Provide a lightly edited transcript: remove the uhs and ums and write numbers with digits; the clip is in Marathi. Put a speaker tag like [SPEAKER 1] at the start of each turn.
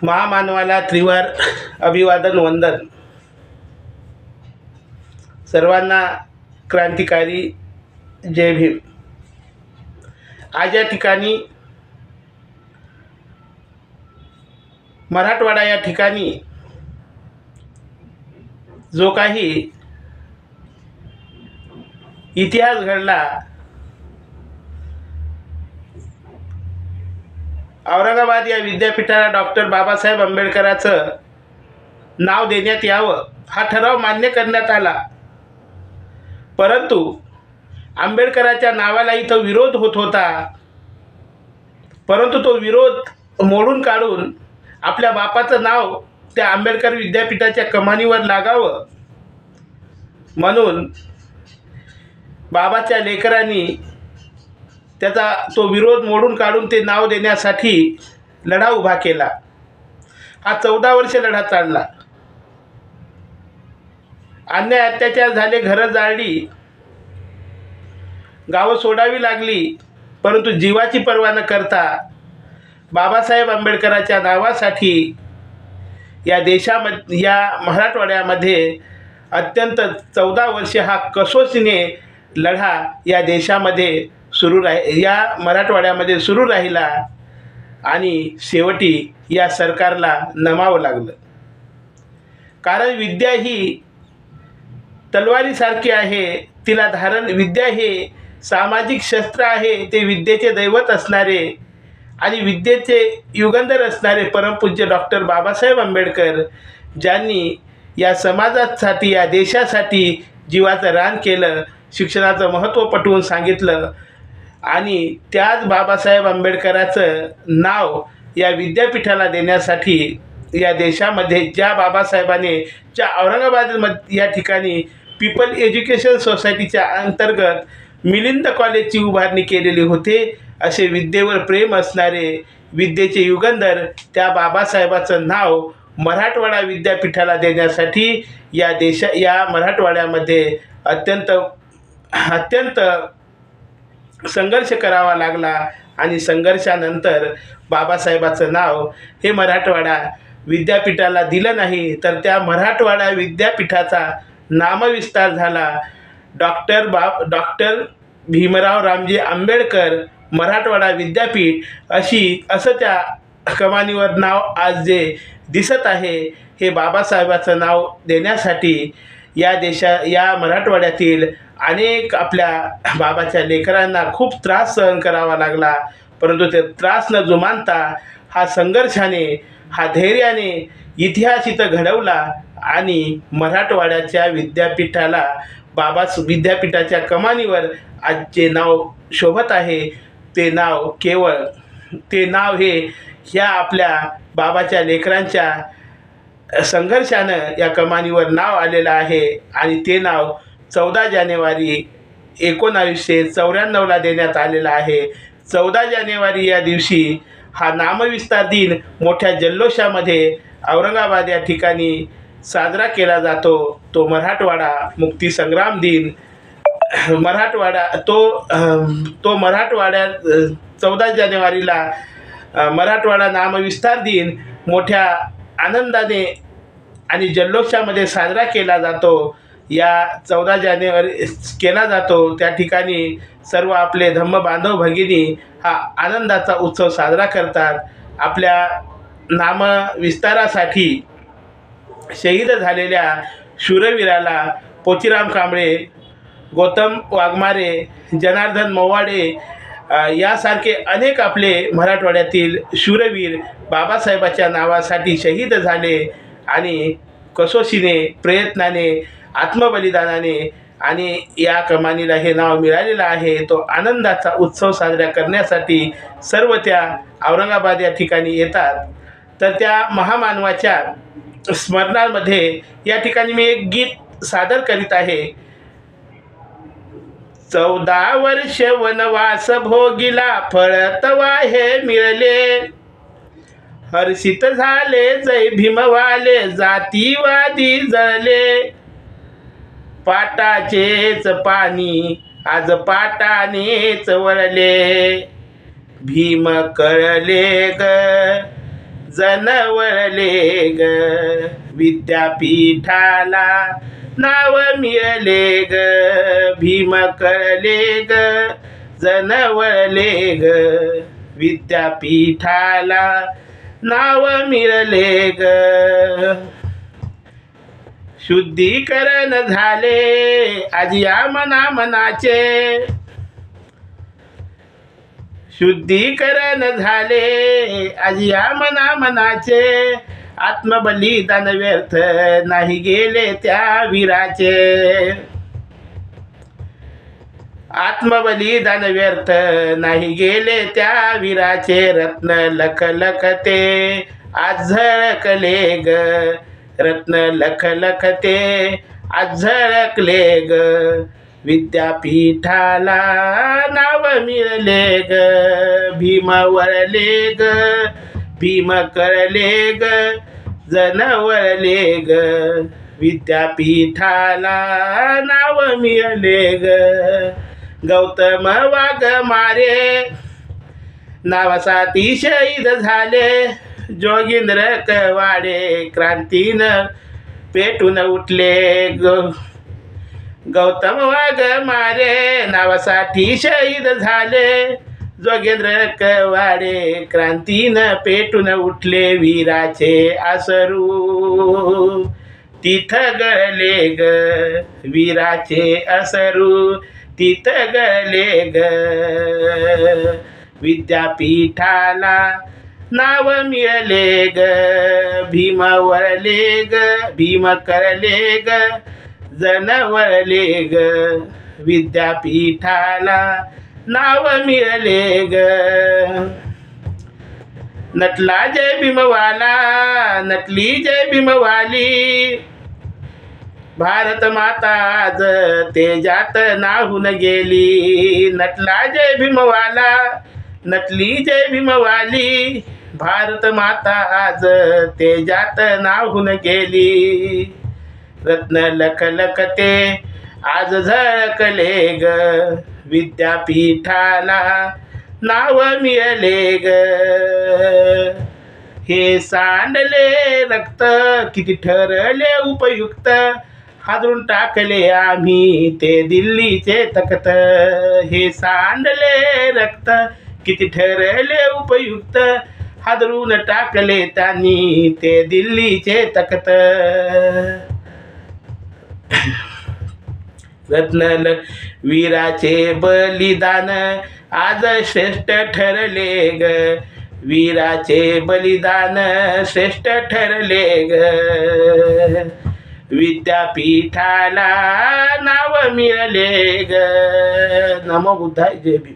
[SPEAKER 1] महामानवाला त्रिवार अभिवादन वंदन. सर्वांना क्रांतिकारी जय भीम. आज या ठिकाणी मराठवाडा या ठिकाणी जो काही इतिहास घडला, औरंगाबाद या विद्यापीठाला डॉक्टर बाबासाहेब आंबेडकरांचं नाव देण्यात यावं हा ठराव मान्य करण्यात आला. परंतु आंबेडकरांच्या नावाला इथं विरोध होत होता. परंतु तो विरोध मोडून काढून आपल्या बापाचं नाव त्या आंबेडकर विद्यापीठाच्या कमानीवर लागावं म्हणून बाबाच्या लेकरांनी त्याचा तो विरोध मोडून काढून ते नाव देण्यासाठी लढा उभा केला. हा 14 वर्ष लढा चालला. अन्याय अत्याचार झाले, घरं जाळली, गावं सोडावी लागली, परंतु जीवाची पर्वा न करता बाबासाहेब आंबेडकरांच्या नावासाठी या देशामध्ये, या मराठवाड्यामध्ये अत्यंत 14 वर्ष हा कसोशीने लढा या देशामध्ये या मराठवाड्यामध्ये सुरू राहिला आणि शेवटी या सरकारला नमावं लागलं. कारण विद्या ही तलवारीसारखी आहे. तिला धारण, विद्या हे सामाजिक शस्त्र आहे. ते विद्येचे दैवत असणारे आणि विद्येचे युगंधर असणारे परमपूज्य डॉक्टर बाबासाहेब आंबेडकर, ज्यांनी या समाजासाठी, या देशासाठी जीवाचं रान केलं, शिक्षणाचं महत्त्व पटवून सांगितलं. आणि त्याच बाबासाहेब आंबेडकरांचं नाव या विद्यापीठाला देण्यासाठी या देशामध्ये ज्या बाबासाहेबांनी ज्या औरंगाबाद या ठिकाणी पीपल एज्युकेशन सोसायटीच्या अंतर्गत मिलिंद कॉलेजची उभारणी केलेली होते, असे विद्येवर प्रेम असणारे विद्येचे युगंधर त्या बाबासाहेबाचं नाव मराठवाडा विद्यापीठाला देण्यासाठी या मराठवाड्यामध्ये अत्यंत संघर्ष करावा लागला. आणि संघर्षानंतर बाबासाहेबाचं नाव हे मराठवाडा विद्यापीठाला दिलं नाही, तर त्या मराठवाडा विद्यापीठाचा नामविस्तार झाला. डॉक्टर भीमराव रामजी आंबेडकर मराठवाडा विद्यापीठ असं त्या कमानीवर नाव आज जे दिसत आहे, हे बाबासाहेबाचं नाव देण्यासाठी या मराठवाड्यातील अनेक आपल्या बाबाच्या लेकरांना खूप त्रास सहन करावा लागला. परंतु ते त्रास न जुमानता हा संघर्षाने, हा धैर्याने इतिहास इथं घडवला आणि मराठवाड्याच्या विद्यापीठाला विद्यापीठाच्या कमानीवर आज जे नाव शोभत आहे, ते नाव हे ह्या आपल्या बाबाच्या लेकरांच्या संघर्षानं या कमानीवर नाव आलेलं आहे. आणि ते नाव 14 जानेवारी 1994ला देण्यात आलेला आहे. 14 जानेवारी या दिवशी हा नामविस्तार दिन मोठ्या जल्लोषामध्ये औरंगाबाद या ठिकाणी साजरा केला जातो. तो मराठवाडा मुक्तीसंग्राम दिन. तो मराठवाड्यात 14 जानेवारीला मराठवाडा नामविस्तार दिन मोठ्या आनंदाने आणि जल्लोषामध्ये साजरा केला जातो. या 14 जानेवारी केला जातो त्या ठिकाणी सर्व आपले धम्म बांधव भगिनी हा आनंदाचा उत्सव साजरा करतात. आपल्या नामविस्तारासाठी शहीद झालेल्या शूरवीराला पोचीराम कांबळे, गौतम वाघमारे, जनार्दन मोवाडे यासारखे अनेक आपले मराठवाड्यातील शूरवीर बाबासाहेबाच्या नावासाठी शहीद झाले आणि कसोशीने, प्रयत्नाने, आत्मबलिदानाने आणि या कमानीला हे नाव मिळालेलं आहे. तो आनंदाचा उत्सव साजरा करण्यासाठी सर्व त्या औरंगाबाद या ठिकाणी येतात. तर त्या महामानवाच्या स्मरणामध्ये या ठिकाणी मी एक गीत सादर करीत आहे. 14 वर्ष वनवास भोगिला, फळ तवा हे मिळले, हर्षित झाले जय भीमवाले, जातीवादी जळले, पाटाचेच पाणी आज पाटानेच वळले, भीम कळले ग जण वळले ग विद्यापीठाला नाव मिळाले ग भीम कळले ग जण वळले ग विद्यापीठाला नाव मिळाले ग शुद्धीकरण झाले आज या मनाचे शुद्धीकरण झाले आज या मनाचे आत्मबलिदान व्यर्थ नाही गेले त्या वीराचे आत्मबलिदान व्यर्थ नाही गेले त्या वीराचे रत्न लखलखते आज झळकले ग रत्न लखलखते आज झळकले ग विद्यापीठाला नाव मिळाले ग भीम वळले ग भीम कळले ग जण वळले ग विद्यापीठाला नाव मिळाले ग गौतम वाघमारे नावासाठी शहीद झाले जोगेंद्र कवाडे क्रांतीनं पेटून उठले गौतम वाघमारे नावासाठी शहीद झाले जोगेंद्र कवाडे क्रांतीनं पेटून उठले वीराचे असरू तिथं गळले ग वीराचे असरू तिथं गळले ग विद्यापीठाला नाव मिळाले ग भीम वळले ग भीम करले ग जण वळले ग विद्यापीठाला नाव मिळाले ग नटला जय भीमवाला नटली जय भीमवाली भारत माता आज तेजात नाहून गेली नटला जय भीमवाला नटली जय भीमवाली भारत माता आज तेजात नाहून गेली रत्न लखलखते आज झळकले ग विद्यापीठाला नाव मिळाले ग हे सांडले रक्त किती ठरले उपयुक्त हादरून टाकले आम्ही ते दिल्लीचे तख्त हे सांडले रक्त किती ठरले उपयुक्त हादरून टाकले त्यांनी ते दिल्लीचे तख्त रत्न वीराचे बलिदान आज श्रेष्ठ ठरले ग वीराचे बलिदान श्रेष्ठ ठरले ग विद्यापीठाला नाव मिळाले ग नमो बुद्धाय जय भीम.